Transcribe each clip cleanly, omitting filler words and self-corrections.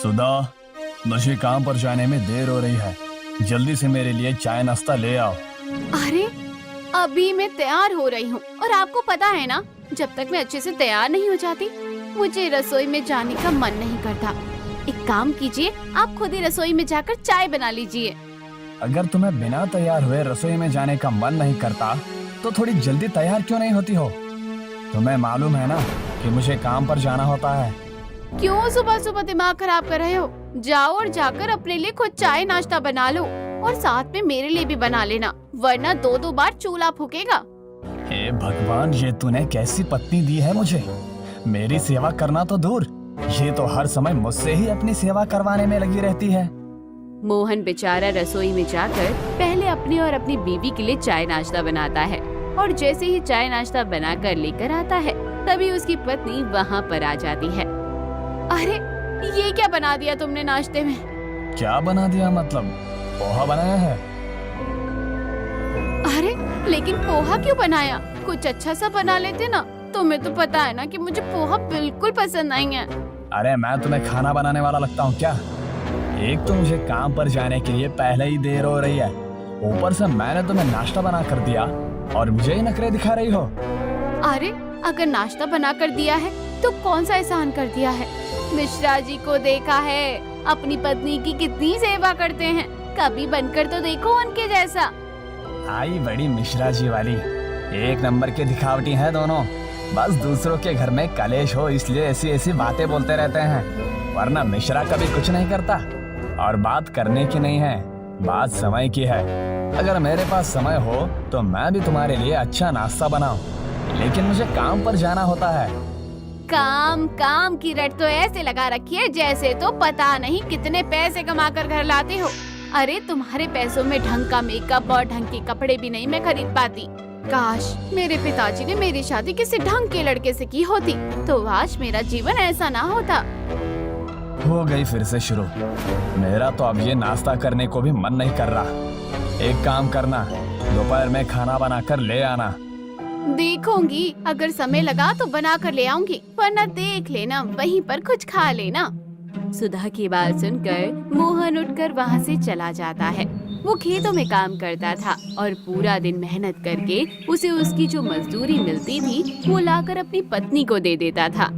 सुधा, मुझे काम पर जाने में देर हो रही है। जल्दी से मेरे लिए चाय नाश्ता ले आओ। अरे अभी मैं तैयार हो रही हूँ और आपको पता है ना, जब तक मैं अच्छे से तैयार नहीं हो जाती मुझे रसोई में जाने का मन नहीं करता। एक काम कीजिए, आप खुद ही रसोई में जाकर चाय बना लीजिए। अगर तुम्हें बिना तैयार हुए रसोई में जाने का मन नहीं करता तो थोड़ी जल्दी तैयार क्यों नहीं होती हो? तुम्हें मालूम है ना कि मुझे काम पर जाना होता है। क्यों सुबह सुबह दिमाग खराब कर रहे हो? जाओ और जाकर अपने लिए खुद चाय नाश्ता बना लो और साथ में मेरे लिए भी बना लेना, वरना दो दो बार चूल्हा फूकेगा। हे भगवान, ये तूने कैसी पत्नी दी है मुझे। मेरी सेवा करना तो दूर, ये तो हर समय मुझसे ही अपनी सेवा करवाने में लगी रहती है। मोहन बेचारा रसोई में जाकर पहले अपनी और अपनी बीवी के लिए चाय नाश्ता बनाता है और जैसे ही चाय नाश्ता बनाकर लेकर आता है तभी उसकी पत्नी वहाँ पर आ जाती है। अरे ये क्या बना दिया तुमने नाश्ते में? क्या बना दिया मतलब? पोहा बनाया है। अरे लेकिन पोहा क्यों बनाया? कुछ अच्छा सा बना लेते ना। तुम्हें तो पता है ना कि मुझे पोहा बिल्कुल पसंद नहीं है। अरे मैं तुम्हें खाना बनाने वाला लगता हूँ क्या? एक तो मुझे काम पर जाने के लिए पहले ही देर हो रही है, ऊपर से मैंने तुम्हें नाश्ता बना कर दिया और मुझे ही नखरे दिखा रही हो। अरे अगर नाश्ता बना कर दिया है तो कौन सा एहसान कर दिया है? मिश्रा जी को देखा है, अपनी पत्नी की कितनी सेवा करते हैं, कभी बनकर तो देखो उनके जैसा। आई बड़ी मिश्रा जी वाली, एक नंबर के दिखावटी हैं दोनों। बस दूसरों के घर में कलेश हो इसलिए ऐसी ऐसी बातें बोलते रहते हैं, वरना मिश्रा कभी कुछ नहीं करता। और बात करने की नहीं है, बात समय की है। अगर मेरे पास समय हो तो मैं भी तुम्हारे लिए अच्छा नाश्ता बनाऊं, लेकिन मुझे काम पर जाना होता है। काम काम की रट तो ऐसे लगा रखी है जैसे तो पता नहीं कितने पैसे कमा कर घर लाते हो। अरे तुम्हारे पैसों में ढंग का मेकअप और ढंग के कपड़े भी नहीं मैं खरीद पाती। काश मेरे पिताजी ने मेरी शादी किसी ढंग के लड़के से की होती तो आज मेरा जीवन ऐसा ना होता। हो गई फिर से शुरू। मेरा तो अब ये नाश्ता करने को भी मन नहीं कर रहा। एक काम करना, दोपहर में खाना बना कर ले आना। देखूंगी, अगर समय लगा तो बना कर ले आऊंगी, वरना देख लेना वहीं पर कुछ खा लेना। सुधा की बात सुनकर मोहन उठकर वहाँ से चला जाता है। वो खेतों में काम करता था और पूरा दिन मेहनत करके उसे उसकी जो मजदूरी मिलती थी वो लाकर अपनी पत्नी को दे देता था,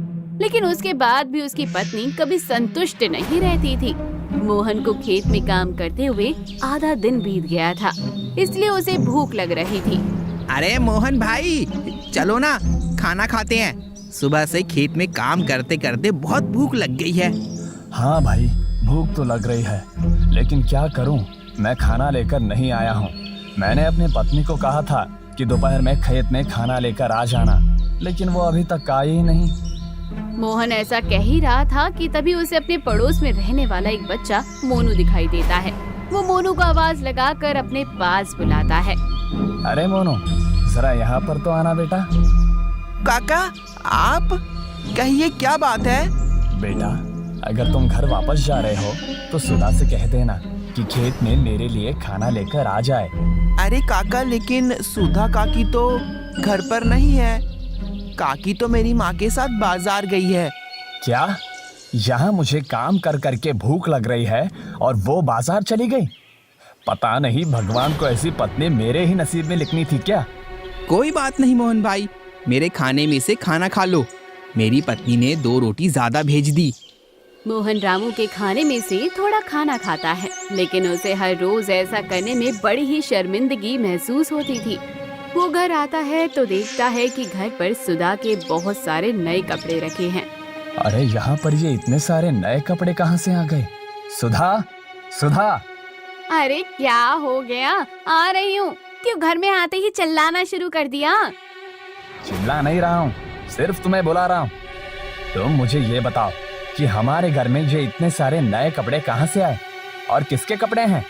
लेकिन उसके बाद भी उसकी पत्नी कभी संतुष्ट नहीं रहती थी। मोहन को खेत में काम करते हुए आधा दिन बीत गया था, इसलिए उसे भूख लग रही थी। अरे मोहन भाई, चलो ना खाना खाते हैं। सुबह से खेत में काम करते करते बहुत भूख लग गई है। हाँ भाई, भूख तो लग रही है, लेकिन क्या करूं, मैं खाना लेकर नहीं आया हूँ। मैंने अपनी पत्नी को कहा था कि दोपहर में खेत में खाना लेकर आ जाना, लेकिन वो अभी तक आई ही नहीं। मोहन ऐसा कह ही रहा था कि तभी उसे अपने पड़ोस में रहने वाला एक बच्चा मोनू दिखाई देता है। वो मोनू को आवाज लगाकर अपने पास बुलाता है। अरे मोनू, जरा यहाँ पर तो आना बेटा। काका, आप कहिए, क्या बात है? बेटा, अगर तुम घर वापस जा रहे हो तो सुधा से कह देना कि खेत में मेरे लिए खाना लेकर आ जाए। अरे काका, लेकिन सुधा काकी तो घर पर नहीं है। काकी तो मेरी माँ के साथ बाजार गई है। क्या? यहाँ मुझे काम कर करके भूख लग रही है और वो बाजार चली गई? पता नहीं भगवान को ऐसी पत्नी मेरे ही नसीब में लिखनी थी क्या? कोई बात नहीं मोहन भाई, मेरे खाने में से खाना खा लो। मेरी पत्नी ने 2 रोटी ज्यादा भेज दी। मोहन रामू के खाने में से थोड़ा खाना खाता है, लेकिन उसे हर रोज ऐसा करने में बड़ी ही शर्मिंदगी महसूस होती थी। वो घर आता है तो देखता है कि घर पर सुधा के बहुत सारे नए कपड़े रखे हैं। अरे यहाँ पर ये इतने सारे नए कपड़े कहाँ से आ गए? सुधा, सुधा! अरे क्या हो गया? आ रही हूँ। क्यों घर में आते ही चिल्लाना शुरू कर दिया? चिल्ला नहीं रहा हूँ, सिर्फ तुम्हें बुला रहा हूँ। तुम मुझे ये बताओ कि हमारे घर में ये इतने सारे नए कपड़े कहाँ से आए और किसके कपड़े हैं?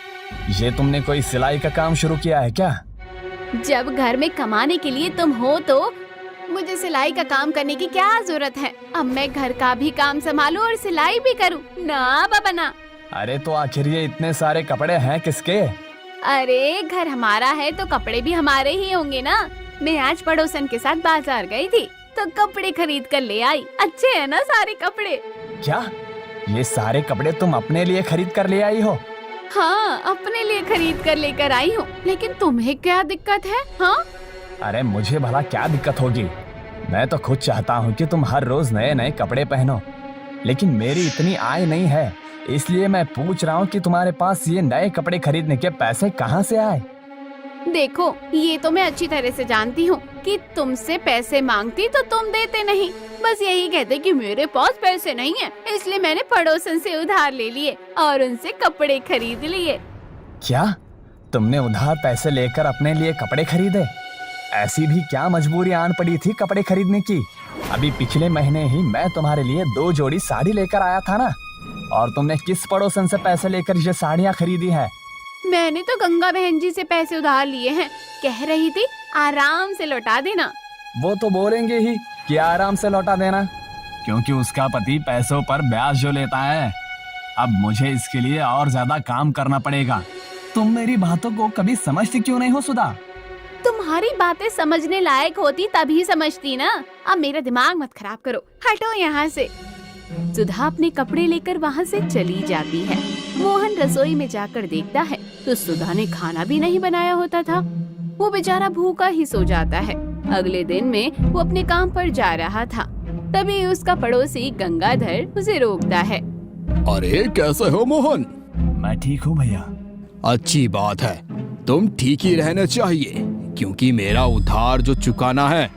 ये तुमने कोई सिलाई का काम शुरू किया है क्या? जब घर में कमाने के लिए तुम हो तो मुझे सिलाई का काम करने की क्या जरूरत है? अब मैं घर का भी काम संभालूं और सिलाई भी करूं ना बाबा ना। अरे तो आखिर ये इतने सारे कपड़े हैं किसके? अरे घर हमारा है तो कपड़े भी हमारे ही होंगे ना। मैं आज पड़ोसन के साथ बाजार गई थी तो कपड़े खरीद कर ले आई। अच्छे हैं ना सारे कपड़े? क्या? ये सारे कपड़े तुम अपने लिए खरीद कर ले आई हो? हाँ, अपने लिए खरीद कर लेकर आई हूँ, लेकिन तुम्हें क्या दिक्कत है? हाँ, अरे मुझे भला क्या दिक्कत होगी? मैं तो खुद चाहता हूँ कि तुम हर रोज नए नए कपड़े पहनो, लेकिन मेरी इतनी आय नहीं है, इसलिए मैं पूछ रहा हूँ कि तुम्हारे पास ये नए कपड़े खरीदने के पैसे कहाँ से आए? देखो, ये तो मैं अच्छी तरह से जानती हूँ कि तुमसे पैसे मांगती तो तुम देते नहीं, बस यही कहते कि मेरे पास पैसे नहीं है, इसलिए मैंने पड़ोसन से उधार ले लिए और उनसे कपड़े खरीद लिए। क्या तुमने उधार पैसे लेकर अपने लिए कपड़े खरीदे? ऐसी भी क्या मजबूरी आन पड़ी थी कपड़े खरीदने की? अभी पिछले महीने ही मैं तुम्हारे लिए 2 जोड़ी साड़ी लेकर आया था ना, और तुमने किस पड़ोसन से पैसे लेकर ये साड़ियाँ खरीदी है? मैंने तो गंगा बहन जी से पैसे उधार लिए हैं, कह रही थी आराम से लौटा देना। वो तो बोलेंगे ही कि आराम से लौटा देना, क्योंकि उसका पति पैसों पर ब्याज जो लेता है। अब मुझे इसके लिए और ज्यादा काम करना पड़ेगा। तुम मेरी बातों को कभी समझती क्यों नहीं हो सुधा? तुम्हारी बातें समझने लायक होती तभी समझती ना। अब मेरा दिमाग मत खराब करो, हटो यहाँ से। सुधा अपने कपड़े लेकर वहाँ से चली जाती है। मोहन रसोई में जाकर देखता है तो सुधा ने खाना भी नहीं बनाया होता था। वो बेचारा भूखा ही सो जाता है। अगले दिन में वो अपने काम पर जा रहा था, तभी उसका पड़ोसी गंगाधर उसे रोकता है। अरे कैसे हो मोहन? मैं ठीक हूँ भैया। अच्छी बात है, तुम ठीक ही रहना चाहिए, क्योंकि मेरा उधार जो चुकाना है।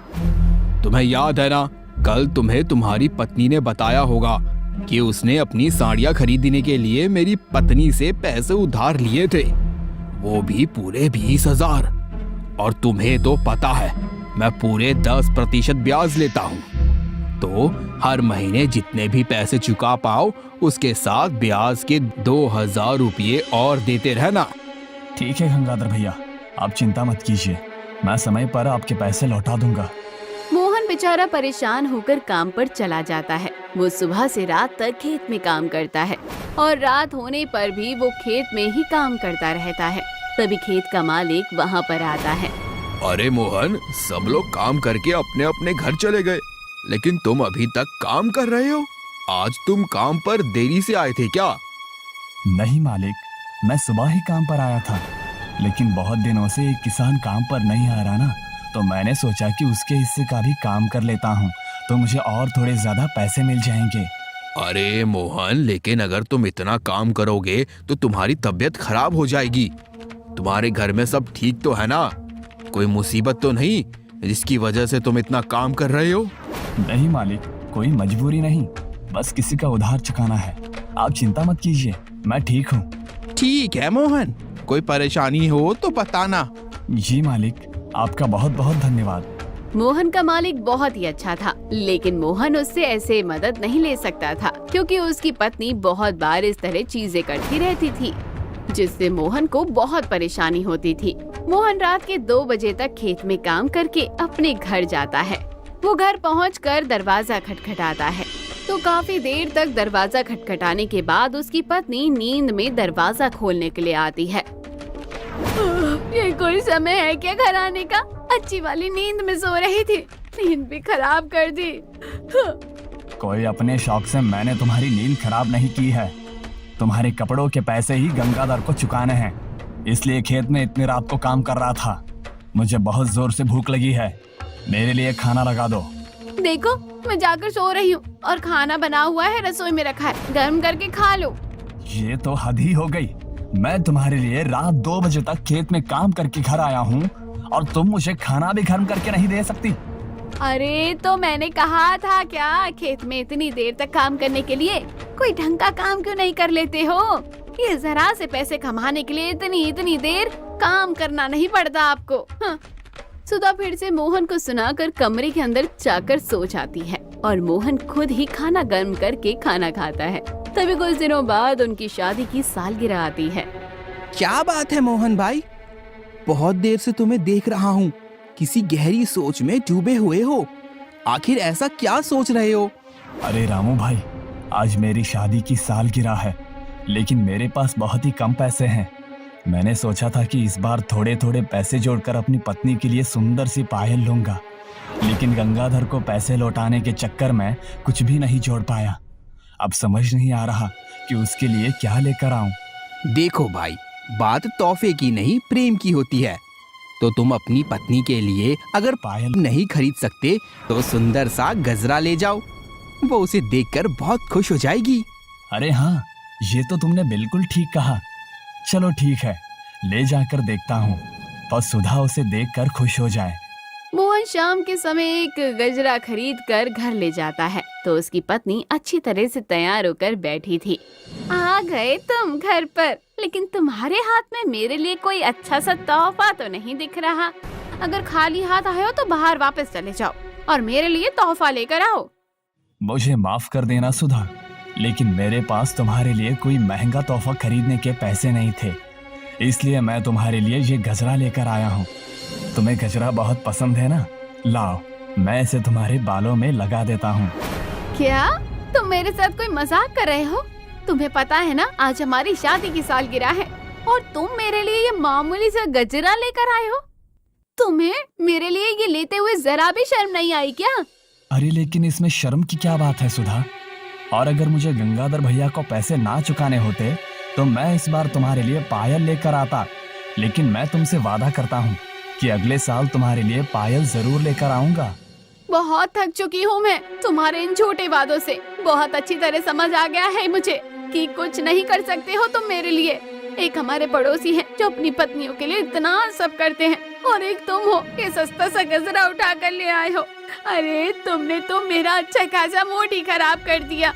तुम्हें याद है ना, कल तुम्हें तुम्हारी पत्नी ने बताया होगा कि उसने अपनी साड़ियाँ खरीदने के लिए मेरी पत्नी से पैसे उधार लिए थे, वो भी पूरे 20,000। और तुम्हें तो पता है मैं पूरे 10% ब्याज लेता हूँ, तो हर महीने जितने भी पैसे चुका पाओ उसके साथ ब्याज के 2,000 रुपये और देते रहना। ठीक है गंगाधर भैया, आप चिंता मत कीजिए, मैं समय पर आपके पैसे लौटा दूंगा। मोहन बेचारा परेशान होकर काम पर चला जाता है। वो सुबह से रात तक खेत में काम करता है और रात होने पर भी वो खेत में ही काम करता रहता है। तभी खेत का मालिक वहाँ पर आता है। अरे मोहन, सब लोग काम करके अपने अपने घर चले गए, लेकिन तुम अभी तक काम कर रहे हो। आज तुम काम पर देरी से आए थे क्या? नहीं मालिक, मैं सुबह ही काम पर आया था, लेकिन बहुत दिनों से एक किसान काम पर नहीं आ रहा ना, तो मैंने सोचा कि उसके हिस्से का भी काम कर लेता हूँ, तो मुझे और थोड़े ज्यादा पैसे मिल जाएंगे। अरे मोहन, लेकिन अगर तुम इतना काम करोगे तो तुम्हारी तबीयत खराब हो जाएगी। तुम्हारे घर में सब ठीक तो है ना? कोई मुसीबत तो नहीं जिसकी वजह से तुम इतना काम कर रहे हो? नहीं मालिक, कोई मजबूरी नहीं, बस किसी का उधार चुकाना है। आप चिंता मत कीजिए, मैं ठीक हूँ। ठीक है मोहन, कोई परेशानी हो तो बताना। जी मालिक, आपका बहुत बहुत धन्यवाद। मोहन का मालिक बहुत ही अच्छा था, लेकिन मोहन उससे ऐसे मदद नहीं ले सकता था, क्योंकि उसकी पत्नी बहुत बार इस तरह चीजें करती रहती थी, जिससे मोहन को बहुत परेशानी होती थी। मोहन रात के 2 बजे तक खेत में काम करके अपने घर जाता है। वो घर पहुंचकर दरवाजा खटखटाता है, तो काफी देर तक दरवाजा खटखटाने के बाद उसकी पत्नी नींद में दरवाजा खोलने के लिए आती है। ये कोई समय है क्या घर आने का? अच्छी वाली नींद में सो रही थी, नींद भी खराब कर दी। कोई अपने शौक से मैंने तुम्हारी नींद खराब नहीं की है। तुम्हारे कपड़ों के पैसे ही गंगाधर को चुकाने हैं, इसलिए खेत में इतनी रात को काम कर रहा था। मुझे बहुत जोर से भूख लगी है, मेरे लिए खाना लगा दो। देखो, मैं जाकर सो रही हूँ और खाना बना हुआ है, रसोई में रखा है, गर्म करके खा लो। ये तो हद ही हो गई। मैं तुम्हारे लिए रात 2 बजे तक खेत में काम करके घर आया हूँ और तुम मुझे खाना भी गर्म करके नहीं दे सकती। अरे तो मैंने कहा था क्या, खेत में इतनी देर तक काम करने के लिए कोई ढंग का काम क्यों नहीं कर लेते हो? ये जरा से पैसे कमाने के लिए इतनी देर काम करना नहीं पड़ता आपको। हाँ। सुधा फिर से मोहन को सुनाकर कमरे के अंदर जाकर सो जाती है और मोहन खुद ही खाना गर्म करके खाना खाता है। तभी कुछ दिनों बाद उनकी शादी की सालगिरह आती है। क्या बात है मोहन भाई, बहुत देर से तुम्हें देख रहा हूँ, किसी गहरी सोच में डूबे हुए हो। आखिर ऐसा क्या सोच रहे हो? अरे रामू भाई, आज मेरी शादी की सालगिरह है, लेकिन मेरे पास बहुत ही कम पैसे हैं। मैंने सोचा था कि इस बार थोड़े थोड़े पैसे जोड़कर अपनी पत्नी के लिए सुंदर सी पायल लूंगा, लेकिन गंगाधर को पैसे लौटाने के चक्कर में कुछ भी नहीं जोड़ पाया। अब समझ नहीं आ रहा कि उसके लिए क्या लेकर आऊं। देखो भाई, बात तोहफे की नहीं प्रेम की होती है। तो तुम अपनी पत्नी के लिए अगर पायल नहीं खरीद सकते तो सुंदर सा गजरा ले जाओ, वो उसे देखकर बहुत खुश हो जाएगी। अरे हाँ, ये तो तुमने बिल्कुल ठीक कहा। चलो ठीक है, ले जाकर देखता हूँ, बस सुधा उसे देखकर खुश हो जाए। मोहन शाम के समय एक गजरा खरीद कर घर ले जाता है तो उसकी पत्नी अच्छी तरह से तैयार होकर बैठी थी। आ गए तुम घर पर, लेकिन तुम्हारे हाथ में मेरे लिए कोई अच्छा सा तोहफा तो नहीं दिख रहा। अगर खाली हाथ आए हो तो बाहर वापस चले जाओ और मेरे लिए तोहफा लेकर आओ। मुझे माफ कर देना सुधा, लेकिन मेरे पास तुम्हारे लिए कोई महंगा तोहफा खरीदने के पैसे नहीं थे, इसलिए मैं तुम्हारे लिए ये गजरा लेकर आया हूँ। तुम्हें गजरा बहुत पसंद है ना? लाओ, मैं इसे तुम्हारे बालों में लगा देता हूँ। क्या तुम मेरे साथ कोई मजाक कर रहे हो? तुम्हें पता है ना आज हमारी शादी की सालगिरह है और तुम मेरे लिए ये मामूली सा गजरा लेकर आए हो। तुम्हें मेरे लिए ये लेते हुए जरा भी शर्म नहीं आई क्या? अरे लेकिन इसमें शर्म की क्या बात है सुधा? और अगर मुझे गंगाधर भैया को पैसे ना चुकाने होते तो मैं इस बार तुम्हारे लिए पायल लेकर आता, लेकिन मैं तुमसे वादा करता हूँ कि अगले साल तुम्हारे लिए पायल जरूर लेकर आऊंगा। बहुत थक चुकी हूँ मैं तुम्हारे इन झूठे वादों से। बहुत अच्छी तरह समझ आ गया है मुझे कि कुछ नहीं कर सकते हो तुम मेरे लिए। एक हमारे पड़ोसी हैं जो अपनी पत्नियों के लिए इतना सब करते हैं, और एक तुम हो ये सस्ता सा गजरा उठा कर ले आए हो। अरे तुमने तो मेरा अच्छा खासा मूड ही खराब कर दिया।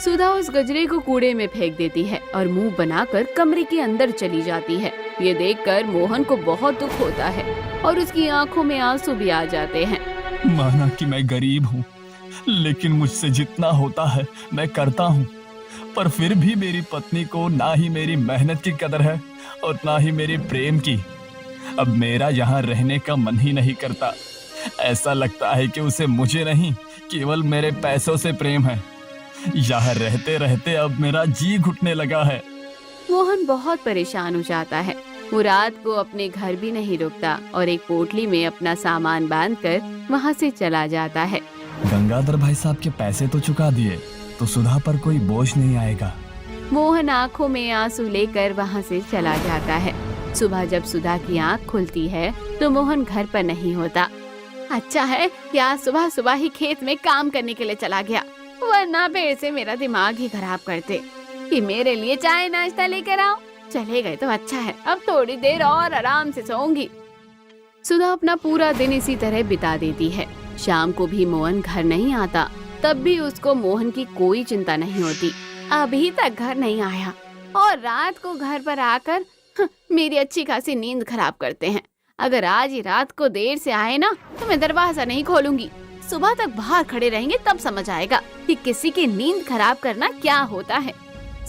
सुधा उस गजरे को कूड़े में फेंक देती है और मुंह बनाकर कमरे के अंदर चली जाती है। ये देखकर मोहन को बहुत दुख होता है और उसकी आंखों में आंसू भी आ जाते हैं। माना कि मैं गरीब हूँ, लेकिन मुझसे जितना होता है मैं करता हूँ, पर फिर भी मेरी पत्नी को ना ही मेरी मेहनत की कदर है और ना ही मेरे प्रेम की। अब मेरा यहाँ रहने का मन ही नहीं करता। ऐसा लगता है कि उसे मुझे नहीं, केवल मेरे पैसों से प्रेम है। यहाँ रहते रहते अब मेरा जी घुटने लगा है। मोहन बहुत परेशान हो जाता है। वो रात को अपने घर भी नहीं रुकता और एक पोटली में अपना सामान बांधकर वहाँ से चला जाता है। गंगाधर भाई साहब के पैसे तो चुका दिए तो सुधा पर कोई बोझ नहीं आएगा। मोहन आंखों में आंसू लेकर वहाँ से चला जाता है। सुबह जब सुधा की आंख खुलती है तो मोहन घर पर नहीं होता। अच्छा है क्या सुबह सुबह ही खेत में काम करने के लिए चला गया, वरना फिर से मेरा दिमाग ही खराब करते कि मेरे लिए चाय नाश्ता लेकर आओ। चले गए तो अच्छा है, अब थोड़ी देर और आराम से सोऊंगी। सुधा अपना पूरा दिन इसी तरह बिता देती है। शाम को भी मोहन घर नहीं आता, तब भी उसको मोहन की कोई चिंता नहीं होती। अभी तक घर नहीं आया और रात को घर पर आकर मेरी अच्छी खासी नींद खराब करते हैं। अगर आज ही रात को देर से आए ना तो मैं दरवाजा नहीं खोलूंगी। सुबह तक बाहर खड़े रहेंगे तब समझ आएगा कि किसी की नींद खराब करना क्या होता है।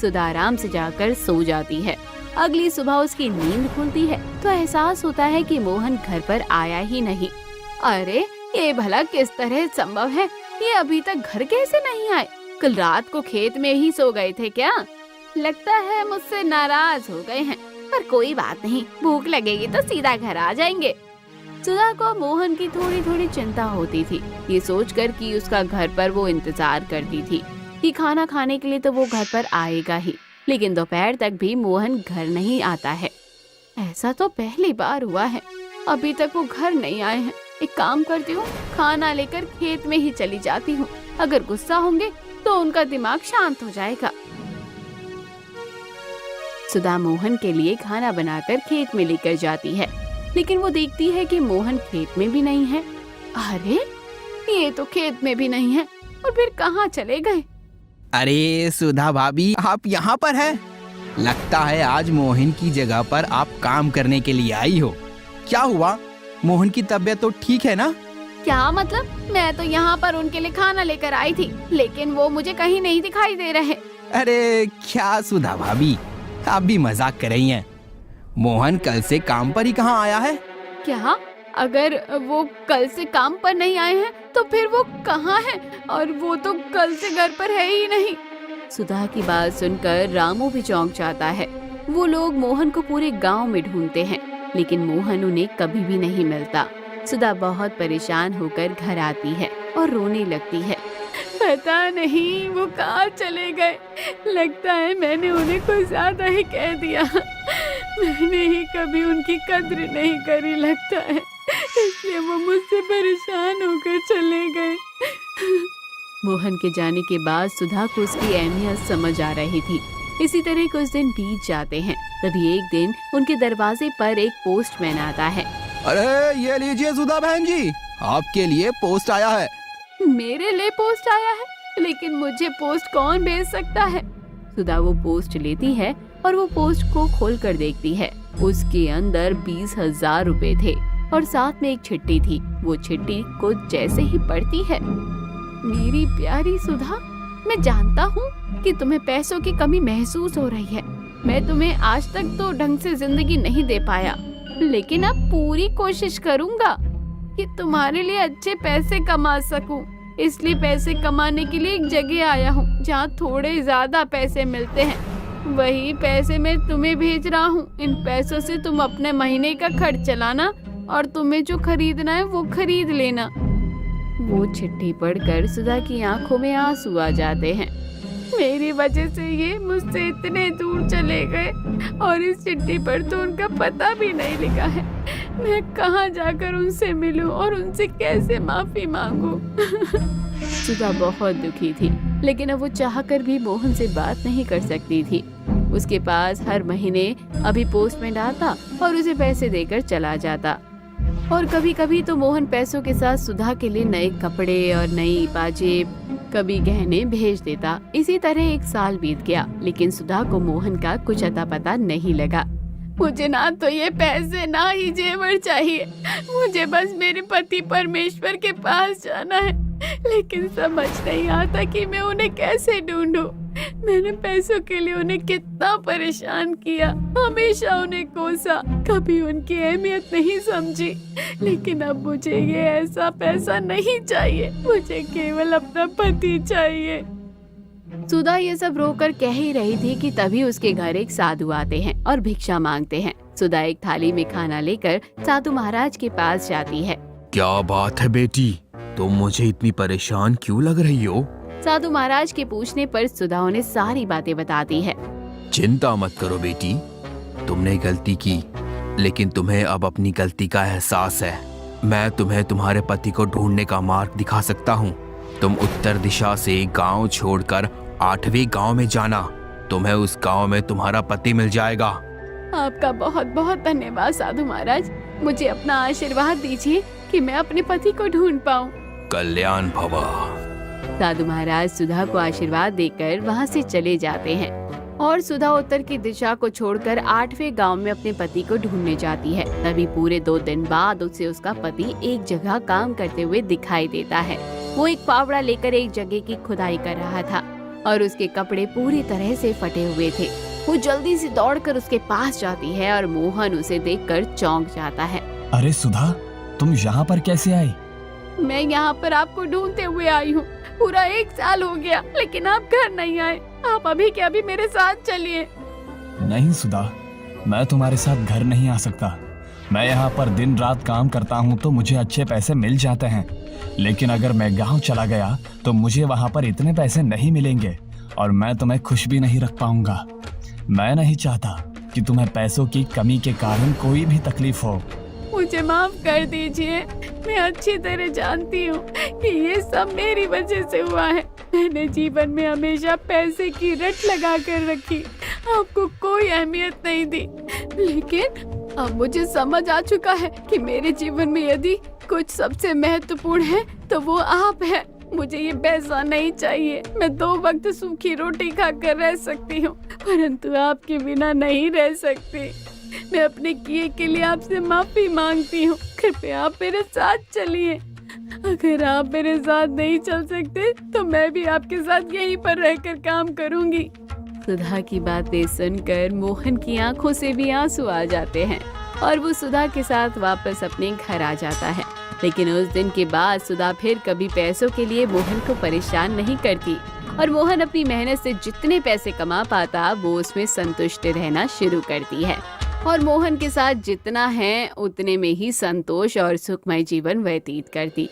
सुधा आराम से जाकर सो जाती है। अगली सुबह उसकी नींद खुलती है तो एहसास होता है कि मोहन घर पर आया ही नहीं। अरे ये भला किस तरह संभव है? ये अभी तक घर कैसे नहीं आए? कल रात को खेत में ही सो गए थे क्या? लगता है मुझसे नाराज हो गए हैं, पर कोई बात नहीं, भूख लगेगी तो सीधा घर आ जाएंगे। सुधा को मोहन की थोड़ी थोड़ी चिंता होती थी, ये सोचकर कि उसका घर पर वो इंतजार करती थी कि खाना खाने के लिए तो वो घर पर आएगा ही, लेकिन दोपहर तक भी मोहन घर नहीं आता है। ऐसा तो पहली बार हुआ है, अभी तक वो घर नहीं आए हैं। एक काम करती हूँ, खाना लेकर खेत में ही चली जाती हूँ। अगर गुस्सा होंगे तो उनका दिमाग शांत हो जाएगा। सुधा मोहन के लिए खाना बनाकर खेत में लेकर जाती है, लेकिन वो देखती है कि मोहन खेत में भी नहीं है। अरे ये तो खेत में भी नहीं है, और फिर कहाँ चले गए? अरे सुधा भाभी, आप यहाँ पर हैं? लगता है आज मोहन की जगह पर आप काम करने के लिए आई हो। क्या हुआ? मोहन की तबीयत तो ठीक है ना? क्या मतलब? मैं तो यहाँ पर उनके लिए खाना लेकर आई थी, लेकिन वो मुझे कहीं नहीं दिखाई दे रहे। अरे क्या सुधा भाभी, आप भी मजाक कर रही हैं। मोहन कल से काम पर ही कहाँ आया है? क्या? अगर वो कल से काम पर नहीं आए हैं तो फिर वो कहाँ हैं? और वो तो कल से घर पर है ही नहीं। सुधा की बात सुनकर रामू भी चौंक जाता है। वो लोग मोहन को पूरे गांव में ढूंढते हैं, लेकिन मोहन उन्हें कभी भी नहीं मिलता। सुधा बहुत परेशान होकर घर आती है और रोने लगती है। पता नहीं वो कहाँ चले गए। लगता है मैंने उन्हें कुछ ज्यादा ही कह दिया। मैंने ही कभी उनकी कद्र नहीं करी लगता है, इसलिए वो मुझसे परेशान होकर चले गए। मोहन के जाने के बाद सुधा को उसकी अहमियत समझ आ रही थी। इसी तरह कुछ दिन बीत जाते हैं। तभी एक दिन उनके दरवाजे पर एक पोस्टमैन आता है। अरे ये लीजिए सुधा बहन जी, आपके लिए पोस्ट आया है। मेरे लिए पोस्ट आया है? लेकिन मुझे पोस्ट कौन भेज सकता है? सुधा वो पोस्ट लेती है और वो पोस्ट को खोल कर देखती है। उसके अंदर 20,000 रुपए थे और साथ में एक चिट्ठी थी। वो चिट्ठी को जैसे ही पढ़ती है, मेरी प्यारी सुधा, मैं जानता हूँ कि तुम्हें पैसों की कमी महसूस हो रही है। मैं तुम्हें आज तक तो ढंग से जिंदगी नहीं दे पाया, लेकिन अब पूरी कोशिश करूँगा कि तुम्हारे लिए अच्छे पैसे कमा सकूं। इसलिए पैसे कमाने के लिए एक जगह आया हूँ जहाँ थोड़े ज्यादा पैसे मिलते हैं। वही पैसे मैं तुम्हें भेज रहा हूँ। इन पैसों से तुम अपने महीने का खर्च चलाना और तुम्हें जो खरीदना है वो खरीद लेना। वो चिट्ठी पढ़कर सुधा की आंखों में आंसू आ जाते हैं। मेरी वजह से ये मुझसे इतने दूर चले गए और इस चिट्ठी पर तो उनका पता भी नहीं लिखा है। मैं कहाँ जाकर उनसे मिलूं और उनसे कैसे माफी मांगूं? सुधा बहुत दुखी थी, लेकिन अब वो चाहकर भी मोहन से बात नहीं कर सकती थी। उसके पास हर महीने अभी पोस्टमैन आता और उसे पैसे देकर चला जाता। और कभी कभी तो मोहन पैसों के साथ सुधा के लिए नए कपड़े और नई पाजेब, कभी गहने भेज देता। इसी तरह एक साल बीत गया, लेकिन सुधा को मोहन का कुछ अता पता नहीं लगा। मुझे ना तो ये पैसे ना ही जेवर चाहिए, मुझे बस मेरे पति परमेश्वर के पास जाना है। लेकिन समझ नहीं आता कि मैं उन्हें कैसे ढूंढूं। मैंने पैसों के लिए उन्हें कितना परेशान किया, हमेशा उन्हें कोसा, कभी उनकी अहमियत नहीं समझी। लेकिन अब मुझे ये ऐसा पैसा नहीं चाहिए, मुझे केवल अपना पति चाहिए। सुधा ये सब रोकर कह ही रही थी कि तभी उसके घर एक साधु आते हैं और भिक्षा मांगते हैं। सुधा एक थाली में खाना लेकर साधु महाराज के पास जाती है। क्या बात है बेटी, तुम मुझे इतनी परेशान क्यों लग रही हो? साधु महाराज के पूछने पर सुधा उन्हें सारी बातें बताती है। चिंता मत करो बेटी, तुमने गलती की, लेकिन तुम्हें अब अपनी गलती का एहसास है। मैं तुम्हें तुम्हारे पति को ढूंढने का मार्ग दिखा सकता हूँ। तुम उत्तर दिशा से गांव छोड़कर 8वें गांव में जाना। तुम्हें उस गांव में तुम्हारा पति मिल जाएगा। आपका बहुत बहुत धन्यवाद साधु महाराज। मुझे अपना आशीर्वाद दीजिए कि मैं अपने पति को ढूंढ पाऊँ। कल्याण भवा। साधु महाराज सुधा को आशीर्वाद देकर वहाँ से चले जाते हैं और सुधा उत्तर की दिशा को छोड़कर 8वें गांव में अपने पति को ढूंढने जाती है। तभी पूरे 2 दिन बाद उसे उसका पति एक जगह काम करते हुए दिखाई देता है। वो एक फावड़ा लेकर एक जगह की खुदाई कर रहा था और उसके कपड़े पूरी तरह से फटे हुए थे। वो जल्दी से दौड़कर उसके पास जाती है और मोहन उसे देखकर चौंक जाता है। अरे सुधा, तुम यहाँ पर कैसे आई? मैं यहाँ पर आपको ढूंढते हुए आई हूँ। पूरा 1 साल हो गया, लेकिन आप घर नहीं आए। आप अभी के अभी मेरे साथ चलिए। नहीं सुधा, मैं तुम्हारे साथ घर नहीं आ सकता। मैं यहाँ पर दिन रात काम करता हूँ तो मुझे अच्छे पैसे मिल जाते हैं, लेकिन अगर मैं गांव चला गया तो मुझे वहाँ पर इतने पैसे नहीं मिलेंगे और मैं तुम्हें खुश भी नहीं रख पाऊंगा। मैं नहीं चाहता कि तुम्हें पैसों की कमी के कारण कोई भी तकलीफ हो। मुझे माफ कर दीजिए। मैं अच्छी तरह जानती हूँ कि ये सब मेरी वजह से हुआ है। मैंने जीवन में हमेशा पैसे की रट लगा कर रखी, आपको कोई अहमियत नहीं दी। लेकिन अब मुझे समझ आ चुका है कि मेरे जीवन में यदि कुछ सबसे महत्वपूर्ण है तो वो आप है। मुझे ये पैसा नहीं चाहिए। मैं 2 वक्त सूखी रोटी खाकर रह सकती हूँ, परंतु आपके बिना नहीं रह सकती। मैं अपने किए के लिए आपसे माफी मांगती हूँ। कृपया आप मेरे साथ चलिए। अगर आप मेरे साथ नहीं चल सकते तो मैं भी आपके साथ यहीं पर रहकर काम करूँगी। सुधा की बातें सुनकर मोहन की आंखों से भी आंसू आ जाते हैं और वो सुधा के साथ वापस अपने घर आ जाता है। लेकिन उस दिन के बाद सुधा फिर कभी पैसों के लिए मोहन को परेशान नहीं करती और मोहन अपनी मेहनत से जितने पैसे कमा पाता वो उसमें संतुष्ट रहना शुरू करती है और मोहन के साथ जितना है उतने में ही संतोष और सुखमय जीवन व्यतीत करती।